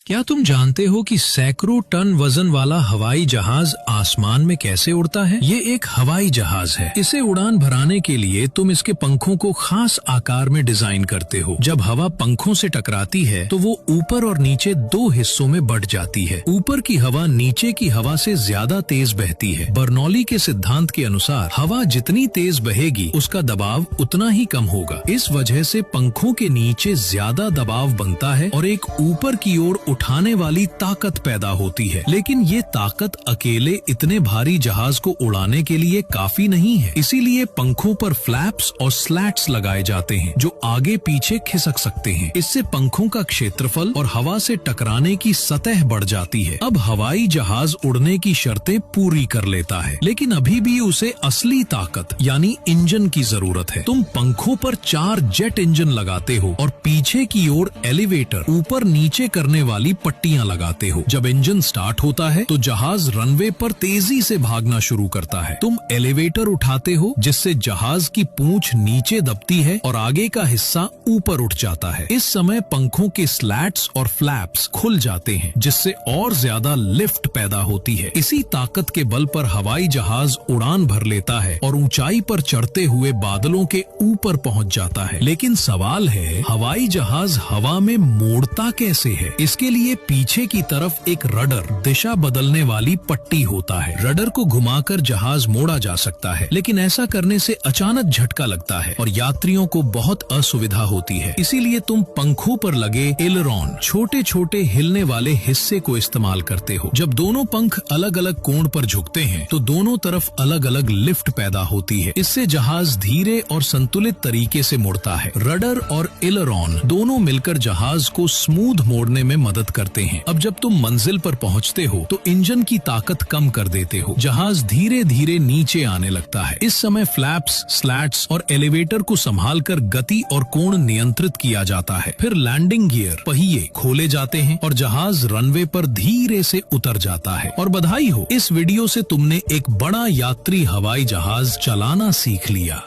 क्या तुम जानते हो कि सैकड़ों टन वजन वाला हवाई जहाज आसमान में कैसे उड़ता है? ये एक हवाई जहाज है। इसे उड़ान भराने के लिए तुम इसके पंखों को खास आकार में डिजाइन करते हो। जब हवा पंखों से टकराती है तो वो ऊपर और नीचे दो हिस्सों में बंट जाती है। ऊपर की हवा नीचे की हवा से ज्यादा तेज बहती है। बर्नौली के सिद्धांत के अनुसार हवा जितनी तेज बहेगी उसका दबाव उतना ही कम होगा। इस वजह से पंखों के नीचे ज्यादा दबाव बनता है और एक ऊपर की ओर उठाने वाली ताकत पैदा होती है। लेकिन ये ताकत अकेले इतने भारी जहाज को उड़ाने के लिए काफी नहीं है। इसीलिए पंखों पर फ्लैप्स और स्लैट्स लगाए जाते हैं जो आगे पीछे खिसक सकते हैं। इससे पंखों का क्षेत्रफल और हवा से टकराने की सतह बढ़ जाती है। अब हवाई जहाज उड़ने की शर्तें पूरी कर लेता है, लेकिन अभी भी उसे असली ताकत यानी इंजन की जरूरत है। तुम पंखों पर 4 जेट इंजन लगाते हो और पीछे की ओर एलिवेटर ऊपर नीचे करने वाली पट्टियां लगाते हो। जब इंजन स्टार्ट होता है तो जहाज रनवे पर तेजी से भागना शुरू करता है। तुम एलिवेटर उठाते हो जिससे जहाज की पूंछ नीचे दबती है और आगे का हिस्सा ऊपर उठ जाता है। इस समय पंखों के स्लैट्स और फ्लैप्स खुल जाते हैं जिससे और ज्यादा लिफ्ट पैदा होती है। इसी ताकत के बल पर हवाई जहाज उड़ान भर लेता है और ऊंचाई पर चढ़ते हुए बादलों के ऊपर पहुंच जाता है। लेकिन सवाल है, हवाई जहाज हवा में मोड़ता कैसे है? इसके लिए पीछे की तरफ एक रडर दिशा बदलने वाली पट्टी होता है। रडर को घुमाकर जहाज मोड़ा जा सकता है, लेकिन ऐसा करने से अचानक झटका लगता है और यात्रियों को बहुत असुविधा होती है। इसीलिए तुम पंखों पर लगे एलरॉन छोटे छोटे हिलने वाले हिस्से को इस्तेमाल करते हो। जब दोनों पंख अलग अलग कोण पर झुकते हैं तो दोनों तरफ अलग अलग लिफ्ट पैदा होती है। इससे जहाज धीरे और संतुलित तरीके से मुड़ता है। रडर और एलरॉन दोनों मिलकर जहाज को स्मूथ मोड़ने में मदद करते हैं। अब जब तुम मंजिल पर पहुंचते हो तो इंजन की ताकत कम कर देते हो। जहाज धीरे धीरे नीचे आने लगता है। इस समय फ्लैप्स, स्लैट्स और एलिवेटर को संभालकर गति और कोण नियंत्रित किया जाता है। फिर लैंडिंग गियर पहिए खोले जाते हैं और जहाज रनवे पर धीरे से उतर जाता है। और बधाई हो, इस वीडियो से तुमने एक बड़ा यात्री हवाई जहाज चलाना सीख लिया।